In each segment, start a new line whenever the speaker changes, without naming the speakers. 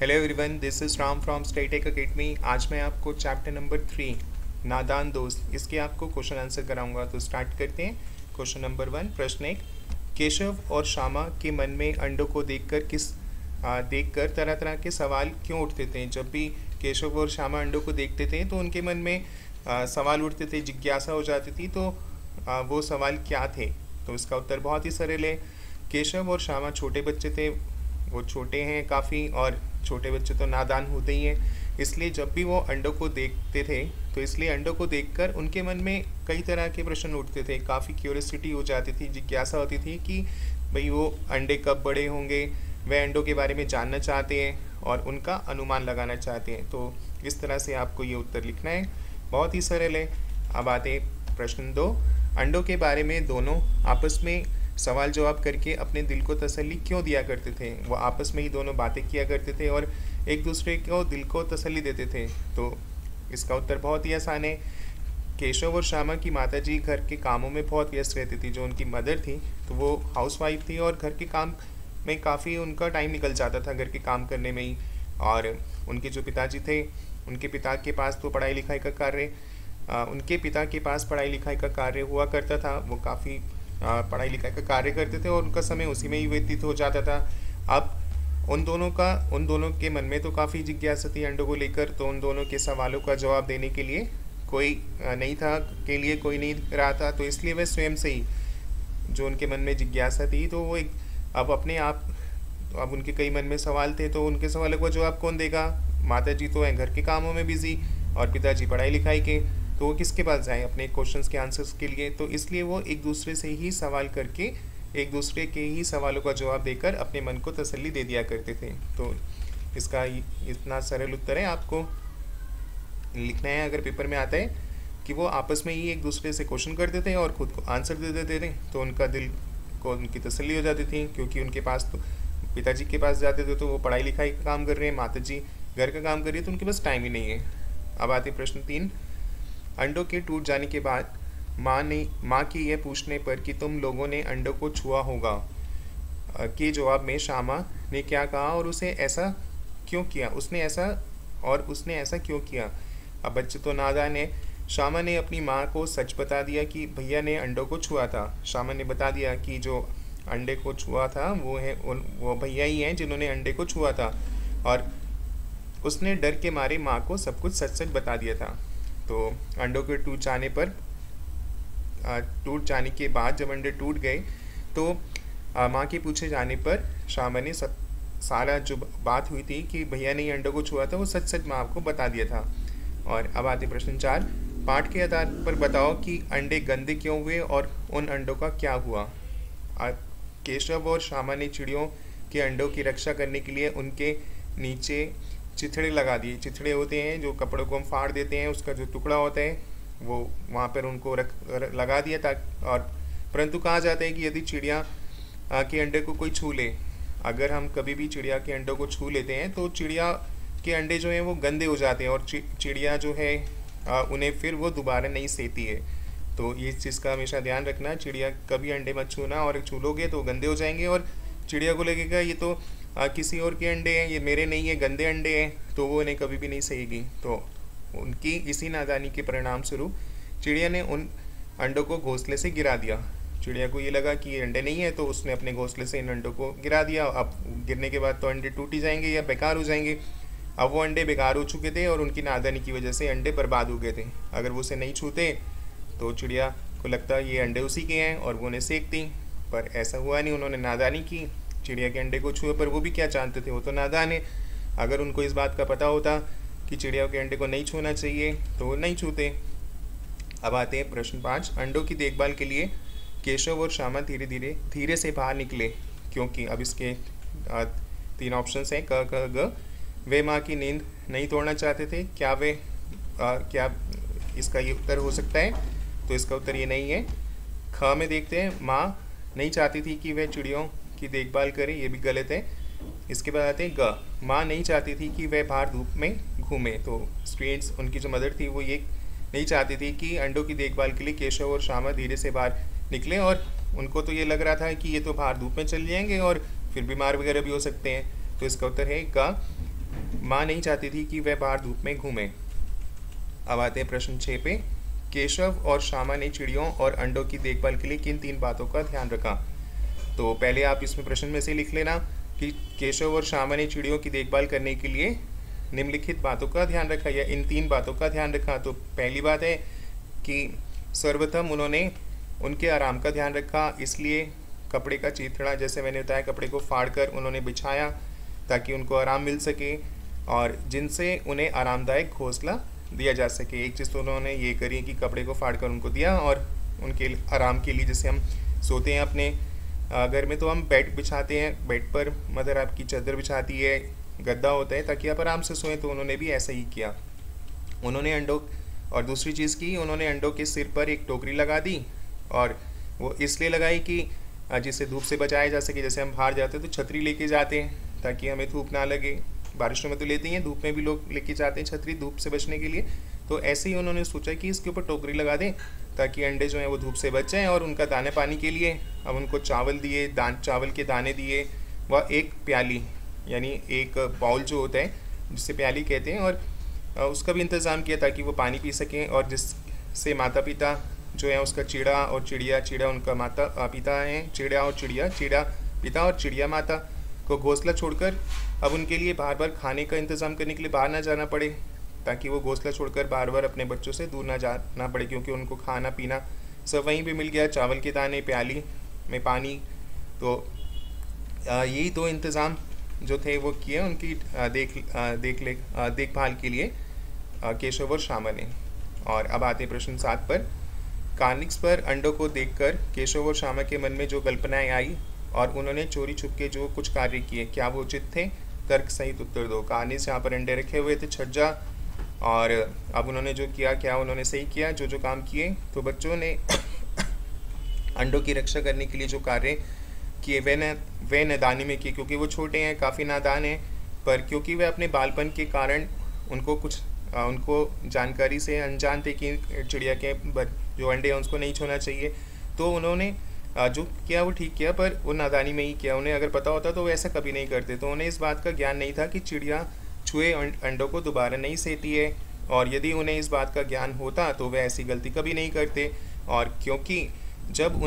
Hello everyone, this is Ram from Statech academy. आज मैं आपको चैप्टर नंबर 3 नादान दोस्त इसके आपको क्वेश्चन आंसर कराऊंगा। तो स्टार्ट करते हैं। क्वेश्चन नंबर 1, प्रश्न 1। केशव और श्यामा के मन में अंडों को देखकर तरह तरह के सवाल क्यों उठते थे? जब भी केशव और श्यामा अंडों को देखते थे तो उनके मन में सवाल उठते थे, जिज्ञासा हो जाती थी। तो वो सवाल क्या थे? तो इसका उत्तर बहुत ही सरल है। केशव और श्यामा छोटे बच्चे थे, वो छोटे हैं काफ़ी, और छोटे बच्चे तो नादान होते ही हैं। इसलिए जब भी वो अंडों को देखते थे तो इसलिए अंडों को देखकर उनके मन में कई तरह के प्रश्न उठते थे। काफ़ी क्यूरियोसिटी हो जाती थी, जिज्ञासा होती थी कि भाई वो अंडे कब बड़े होंगे। वे अंडों के बारे में जानना चाहते हैं और उनका अनुमान लगाना चाहते हैं। तो इस तरह से आपको ये उत्तर लिखना है, बहुत ही सरल है। अब आते प्रश्न 2। अंडों के बारे में दोनों आपस में सवाल जवाब करके अपने दिल को तसल्ली क्यों दिया करते थे? वो आपस में ही दोनों बातें किया करते थे और एक दूसरे को दिल को तसल्ली देते थे। तो इसका उत्तर बहुत ही आसान है। केशव और श्यामा की माताजी घर के कामों में बहुत व्यस्त रहती थी। जो उनकी मदर थी तो वो हाउसवाइफ थी और घर के काम में काफ़ी उनका टाइम निकल जाता था, घर के काम करने में ही। और उनके जो पिताजी थे, उनके पिता के पास तो पढ़ाई लिखाई का कार्य उनके पिता के पास पढ़ाई लिखाई का कार्य हुआ करता था। वो काफ़ी पढ़ाई लिखाई का कार्य करते थे और उनका समय उसी में ही व्यतीत हो जाता था। अब उन दोनों के मन में तो काफ़ी जिज्ञासा थी अंडों को लेकर। तो उन दोनों के सवालों का जवाब देने के लिए कोई नहीं रहा था। तो इसलिए वह स्वयं से ही, जो उनके मन में जिज्ञासा थी, तो वो अब उनके कई मन में सवाल थे। तो उनके सवालों का जवाब कौन देगा? माताजी तो हैं घर के कामों में बिजी और पिताजी पढ़ाई लिखाई के। तो वो किसके पास जाएं अपने क्वेश्चंस के आंसर्स के लिए? तो इसलिए वो एक दूसरे से ही सवाल करके एक दूसरे के ही सवालों का जवाब देकर अपने मन को तसल्ली दे दिया करते थे। तो इसका इतना सरल उत्तर है। आपको लिखना है, अगर पेपर में आता है, कि वो आपस में ही एक दूसरे से क्वेश्चन करते थे और खुद को आंसर दे देते थे। तो उनका दिल को उनकी तसल्ली हो जाती थी, क्योंकि उनके पास तो पिताजी के पास जाते थे तो वो पढ़ाई लिखाई का काम कर रहे हैं, माताजी घर का काम कर रही है, तो उनके पास टाइम ही नहीं है। अब आते प्रश्न 3। अंडों के टूट जाने के बाद माँ के यह पूछने पर कि तुम लोगों ने अंडों को छुआ होगा के जवाब में श्यामा ने क्या कहा और उसने ऐसा क्यों किया? अब बच्चे तो नादान है। श्यामा ने अपनी माँ को सच बता दिया कि भैया ने अंडों को छुआ था। श्यामा ने बता दिया कि जो अंडे को छुआ था वो भैया ही हैं जिन्होंने अंडे को छुआ था। और उसने डर के मारे माँ को सब कुछ सच सच बता दिया था। तो अंडों के टूट जाने के बाद जब अंडे टूट गए तो माँ के पूछे जाने पर श्यामा ने सारा जो बात हुई थी कि भैया ने अंडों को छुआ था वो सच सच माँ को बता दिया था। और अब आते प्रश्न 4। पाठ के आधार पर बताओ कि अंडे गंदे क्यों हुए और उन अंडों का क्या हुआ? केशव और श्यामा ने चिड़ियों के अंडों की रक्षा करने के लिए उनके नीचे चिथड़े लगा दिए। चिथड़े होते हैं जो कपड़ों को हम फाड़ देते हैं, उसका जो टुकड़ा होता है वो वहाँ पर उनको लगा दिया था। और परंतु कहा जाता है कि यदि चिड़िया के अंडे को कोई छू ले, अगर हम कभी भी चिड़िया के अंडों को छू लेते हैं तो चिड़िया के अंडे जो हैं वो गंदे हो जाते हैं और चिड़िया जो है उन्हें फिर वो दोबारा नहीं सेती है। तो ये चीज़ का हमेशा ध्यान रखना, चिड़िया कभी अंडे मत छूना, और छू लोगे तो गंदे हो जाएंगे और चिड़िया को लगेगा ये तो किसी और के अंडे हैं, ये मेरे नहीं है, गंदे अंडे हैं, तो वो इन्हें कभी भी नहीं सहेगी। तो उनकी इसी नादानी के परिणाम स्वरूप चिड़िया ने उन अंडों को घोंसले से गिरा दिया। चिड़िया को ये लगा कि ये अंडे नहीं है, तो उसने अपने घोंसले से इन अंडों को गिरा दिया। अब गिरने के बाद तो अंडे टूट ही जाएंगे या बेकार हो जाएंगे। अब वो अंडे बेकार हो चुके थे और उनकी नादानी की वजह से अंडे बर्बाद हो गए थे। अगर वो उसे नहीं छूते तो चिड़िया को लगता ये अंडे उसी के हैं और वो उन्हें सेकती, पर ऐसा हुआ नहीं। उन्होंने नादानी की, चिड़िया के अंडे को छुए, पर वो भी क्या जानते थे, वो तो नादान है। अगर उनको इस बात का पता होता कि चिड़िया के अंडे को नहीं छूना चाहिए तो वो नहीं छूते। अब आते हैं प्रश्न 5। अंडों की देखभाल के लिए केशव और श्यामा धीरे से बाहर निकले क्योंकि? अब इसके 3 ऑप्शंस हैं, क ख ग। वे माँ की नींद नहीं तोड़ना चाहते थे। क्या इसका ये उत्तर हो सकता है? तो इसका उत्तर ये नहीं है। ख में देखते हैं, माँ नहीं चाहती थी कि वह चिड़ियों की देखभाल करे, ये भी गलत है। इसके बाद आते हैं ग। माँ नहीं चाहती थी कि वह बाहर धूप में घूमे। तो स्टूडेंट्स, उनकी जो मदर थी वो ये नहीं चाहती थी कि अंडों की देखभाल के लिए केशव और श्यामा धीरे से बाहर निकले, और उनको तो ये लग रहा था कि ये तो बाहर धूप में चल जाएंगे और फिर बीमार वगैरह भी हो सकते हैं। तो इसका उत्तर है ग। माँ नहीं चाहती थी कि वह बाहर धूप में घूमे। अब आते हैं प्रश्न 6 पे। केशव और श्यामा ने चिड़ियों और अंडों की देखभाल के लिए किन 3 बातों का ध्यान रखा? तो पहले आप इसमें प्रश्न में से लिख लेना कि केशव और श्यामा ने चिड़ियों की देखभाल करने के लिए निम्नलिखित बातों का ध्यान रखा या इन 3 बातों का ध्यान रखा। तो पहली बात है कि सर्वप्रथम उन्होंने उनके आराम का ध्यान रखा, इसलिए कपड़े का चिथड़ा, जैसे मैंने बताया, कपड़े को फाड़कर उन्होंने बिछाया ताकि उनको आराम मिल सके और जिनसे उन्हें आरामदायक घोंसला दिया जा सके। एक चीज़ तो उन्होंने ये करी कि कपड़े को फाड़कर उनको दिया और उनके आराम के लिए, जैसे हम सोते हैं अपने घर में तो हम बेड बिछाते हैं, बेड पर मदर आपकी चादर बिछाती है, गद्दा होता है ताकि आप आराम से सोएं, तो उन्होंने भी ऐसा ही किया। उन्होंने अंडों और दूसरी चीज़ की, उन्होंने अंडों के सिर पर एक टोकरी लगा दी और वो इसलिए लगाई कि जिससे धूप से बचाया जा सके। जैसे हम बाहर जाते हैं तो छतरी लेके जाते हैं ताकि हमें धूप ना लगे, बारिशों में तो लेते ही हैं, धूप में भी लोग लेके जाते हैं छतरी धूप से बचने के लिए। तो ऐसे ही उन्होंने सोचा कि इसके ऊपर टोकरी लगा दें ताकि अंडे जो हैं वो धूप से बच जाएँ। और उनका दाने पानी के लिए अब उनको चावल दिए, चावल के दाने दिए, वह एक प्याली यानी एक बाउल जो होता है जिसे प्याली कहते हैं, और उसका भी इंतज़ाम किया ताकि वो पानी पी सकें। और जिससे माता पिता जो है उसका चिड़ा और चिड़िया, चिड़ा उनका माता पिता हैं, चिड़ा और चिड़िया, चिड़ा पिता और चिड़िया माता को घोंसला छोड़कर अब उनके लिए बार बार खाने का इंतज़ाम करने के लिए बाहर ना जाना पड़े, ताकि वो घोंसला छोड़कर बार बार अपने बच्चों से दूर ना जाना पड़े, क्योंकि उनको खाना पीना सब वहीं पे मिल गया, चावल के दाने, प्याली में पानी। तो यही 2 इंतज़ाम जो थे वो किए उनकी देखभाल के लिए केशव और श्यामा ने। और अब आते प्रश्न 7 पर। कार्निक्स पर अंडों को देखकर केशव और श्यामा के मन में जो कल्पनाएं आई और उन्होंने चोरी छुपके जो कुछ कार्य किए, क्या वो उचित थे? तर्क सहित उत्तर दो। कार्निस यहाँ पर अंडे रखे हुए थे छज्जा, और अब उन्होंने जो किया, क्या उन्होंने सही किया जो जो काम किए? तो बच्चों ने अंडों की रक्षा करने के लिए जो कार्य किए वे नादानी में किए, क्योंकि वो छोटे हैं, काफ़ी नादान हैं, पर क्योंकि वे अपने बालपन के कारण उनको जानकारी से अनजान थे कि चिड़िया के जो अंडे हैं उसको नहीं छूना चाहिए, तो उन्होंने जो किया वो ठीक किया, पर वो नादानी में ही किया। उन्हें अगर पता होता तो वो ऐसा कभी नहीं करते। तो उन्हें इस बात का ज्ञान नहीं था कि चिड़िया छुए अंडों को दोबारा नहीं सेती है, और यदि उन्हें इस बात का ज्ञान होता तो वे ऐसी गलती कभी नहीं करते। और क्योंकि जब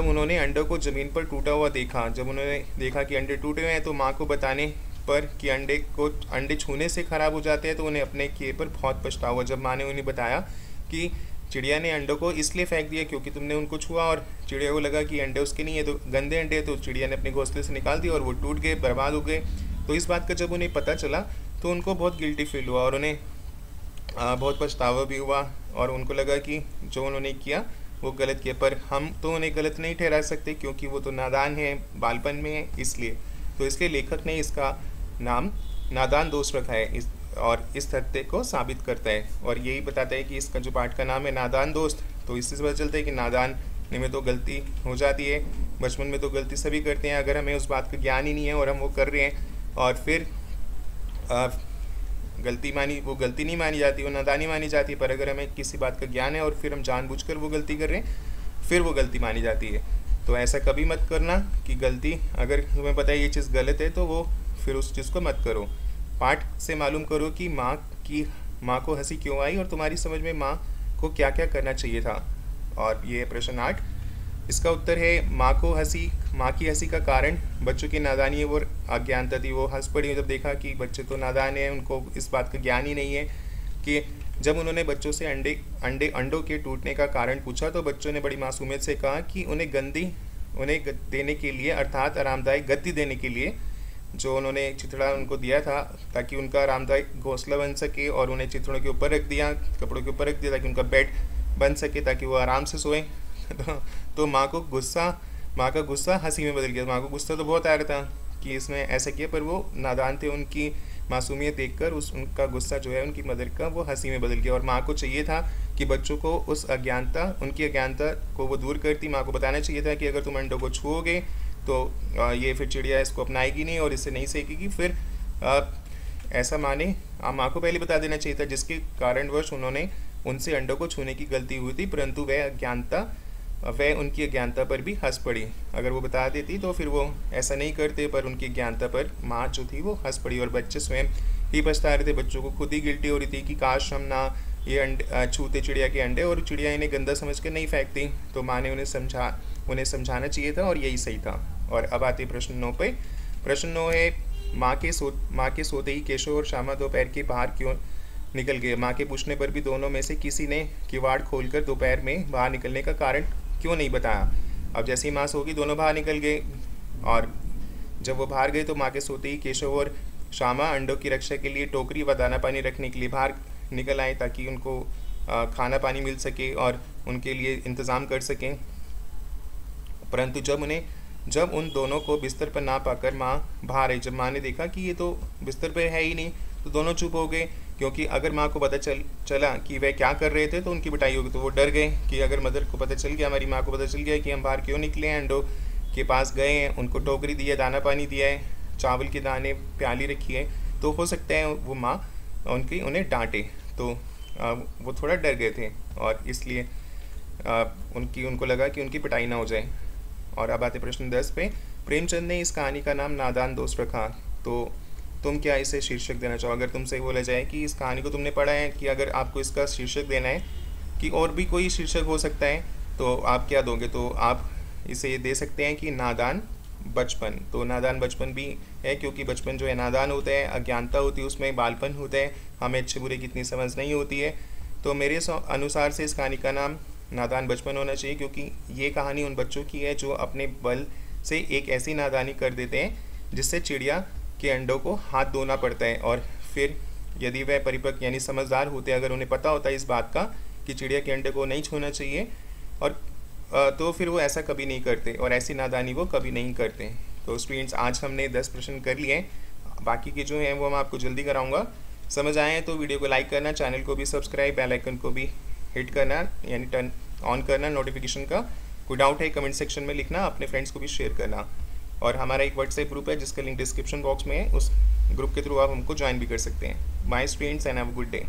उन्होंने अंडों को ज़मीन पर टूटा हुआ देखा, जब उन्होंने देखा कि अंडे टूटे हुए हैं, तो माँ को बताने पर कि अंडे छूने से ख़राब हो जाते हैं, तो उन्हें अपने किए पर बहुत पछतावा हुआ। जब माँ ने उन्हें बताया कि चिड़िया ने अंडों को इसलिए फेंक दिया क्योंकि तुमने उनको छुआ, और चिड़िया को लगा कि अंडे उसके नहीं है, तो गंदे अंडे, तो चिड़िया ने अपने घोंसले से निकाल दिया और वो टूट गए, बर्बाद हो गए। तो इस बात का जब उन्हें पता चला तो उनको बहुत गिल्टी फील हुआ और उन्हें बहुत पछतावा भी हुआ, और उनको लगा कि जो उन्होंने किया वो गलत किया। पर हम तो उन्हें गलत नहीं ठहरा सकते क्योंकि वो तो नादान है, बालपन में है, इसलिए। तो इसके लेखक ने इसका नाम नादान दोस्त रखा है, और इस तथ्य को साबित करता है और यही बताता है कि इसका जो पाठ का नाम है नादान दोस्त। तो इससे पता चलता है कि नादान में तो गलती हो जाती है, बचपन में तो गलती सभी करते हैं। अगर हमें उस बात का ज्ञान ही नहीं है और हम वो कर रहे हैं और फिर वो गलती नहीं मानी जाती, वो नादानी मानी जाती है। पर अगर हमें किसी बात का ज्ञान है और फिर हम जानबूझकर वो गलती कर रहे हैं, फिर वो गलती मानी जाती है। तो ऐसा कभी मत करना कि गलती, अगर तुम्हें पता है ये चीज़ गलत है तो वो फिर उस चीज़ को मत करो। पाठ से मालूम करो कि माँ को हंसी क्यों आई और तुम्हारी समझ में माँ को क्या क्या करना चाहिए था। और ये प्रश्न 8, इसका उत्तर है माँ की हंसी का कारण बच्चों की नादानी है, वो अज्ञानता थी। वो हंस पड़ी जब देखा कि बच्चे तो नादान हैं, उनको इस बात का ज्ञान ही नहीं है। कि जब उन्होंने बच्चों से अंडों के टूटने का कारण पूछा तो बच्चों ने बड़ी मासूमियत से कहा कि उन्हें देने के लिए, अर्थात आरामदायक गद्दी देने के लिए, जो उन्होंने चिथड़ा उनको दिया था ताकि उनका आरामदायक घोंसला बन सके, और उन्हें चिथड़ों के ऊपर रख दिया, कपड़ों के ऊपर रख दिया ताकि उनका बेड बन सके, ताकि वो आराम से सोएं। तो माँ का गुस्सा हंसी में बदल गया। माँ को गुस्सा तो बहुत आ रहा था कि इसने ऐसा किया, पर वो नादान थे, उनकी मासूमियत देखकर उनका गुस्सा जो है उनकी मदर का वो हंसी में बदल गया। और माँ को चाहिए था कि बच्चों को उनकी अज्ञानता को वो दूर करती। माँ को बताना चाहिए था कि अगर तुम अंडों को छुओगे तो ये फिर चिड़िया इसको अपनाएगी नहीं और इसे नहीं सेकेगी। फिर ऐसा माँ को पहले बता देना चाहिए था, जिसके कारणवश उन्होंने उनसे अंडों को छूने की गलती हुई थी, परंतु वह उनकी अज्ञानता पर भी हंस पड़ी। अगर वो बता देती तो फिर वो ऐसा नहीं करते, पर उनकी अज्ञानता पर माँ जो थी वो हंस पड़ी और बच्चे स्वयं ही पछता रहे थे, बच्चों को खुद ही गिल्टी हो रही थी कि काश हम ना ये अंडे छूते चिड़िया के अंडे, और चिड़िया इन्हें गंदा समझ कर नहीं फेंकती। तो माँ ने उन्हें समझाना चाहिए था और यही सही था। और अब आते प्रश्न 9 पे। प्रश्न 9 है, माँ के सोते ही केशव और श्यामा दोपहर के बाहर क्यों निकल गए? माँ के पूछने पर भी दोनों में से किसी ने किवाड़ खोलकर दोपहर में बाहर निकलने का कारण क्यों नहीं बताया। अब जैसे ही माँ सो गई दोनों बाहर निकल गए, और जब वो बाहर गए तो माँ के सोते ही केशव और श्यामा अंडों की रक्षा के लिए टोकरी व दाना पानी रखने के लिए बाहर निकल आए ताकि उनको खाना पानी मिल सके और उनके लिए इंतज़ाम कर सकें। परंतु जब उन दोनों को बिस्तर पर ना पाकर माँ बाहर आई, जब माँ ने देखा कि ये तो बिस्तर पर है ही नहीं, तो दोनों चुप हो गए, क्योंकि अगर माँ को पता चला कि वह क्या कर रहे थे तो उनकी पिटाई होगी। तो वो डर गए कि अगर मदर को पता चल गया, हमारी माँ को पता चल गया कि हम बाहर क्यों निकले हैं, अंडों के पास गए हैं, उनको टोकरी दी है, दाना पानी दिया है, चावल के दाने प्याली रखी है, तो हो सकता है वो माँ उन्हें डांटे। तो वो थोड़ा डर गए थे और इसलिए उनको लगा कि उनकी पिटाई ना हो जाए। और अब आते प्रश्न 10 पे। प्रेमचंद ने इस कहानी का नाम नादान दोस्त रखा, तो तुम क्या इसे शीर्षक देना चाहो? अगर तुमसे बोला जाए कि इस कहानी को तुमने पढ़ा है कि अगर आपको इसका शीर्षक देना है कि और भी कोई शीर्षक हो सकता है, तो आप क्या दोगे? तो आप इसे दे सकते हैं कि नादान बचपन। तो नादान बचपन भी है क्योंकि बचपन जो है नादान होता है, अज्ञानता होती है, उसमें बालपन होता है, हमें अच्छे बुरे की इतनी समझ नहीं होती है। तो मेरे अनुसार से इस कहानी का नाम नादान बचपन होना चाहिए, क्योंकि ये कहानी उन बच्चों की है जो अपने बल से एक ऐसी नादानी कर देते हैं जिससे चिड़िया के अंडों को हाथ धोना पड़ता है। और फिर यदि वह परिपक्व यानी समझदार होते, अगर उन्हें पता होता है इस बात का कि चिड़िया के अंडे को नहीं छूना चाहिए, और तो फिर वो ऐसा कभी नहीं करते और ऐसी नादानी वो कभी नहीं करते। तो स्टूडेंट्स, आज हमने 10 प्रश्न कर लिए, बाकी के जो हैं वो मैं आपको जल्दी कराऊंगा। समझ आए हैं तो वीडियो को लाइक करना, चैनल को भी सब्सक्राइब, बेल आइकन को भी हिट करना यानी टर्न ऑन करना नोटिफिकेशन का। कोई डाउट है कमेंट सेक्शन में लिखना, अपने फ्रेंड्स को भी शेयर करना। और हमारा एक व्हाट्सएप ग्रुप है जिसका लिंक डिस्क्रिप्शन बॉक्स में है, उस ग्रुप के थ्रू आप हमको ज्वाइन भी कर सकते हैं। Bye students and have a good day.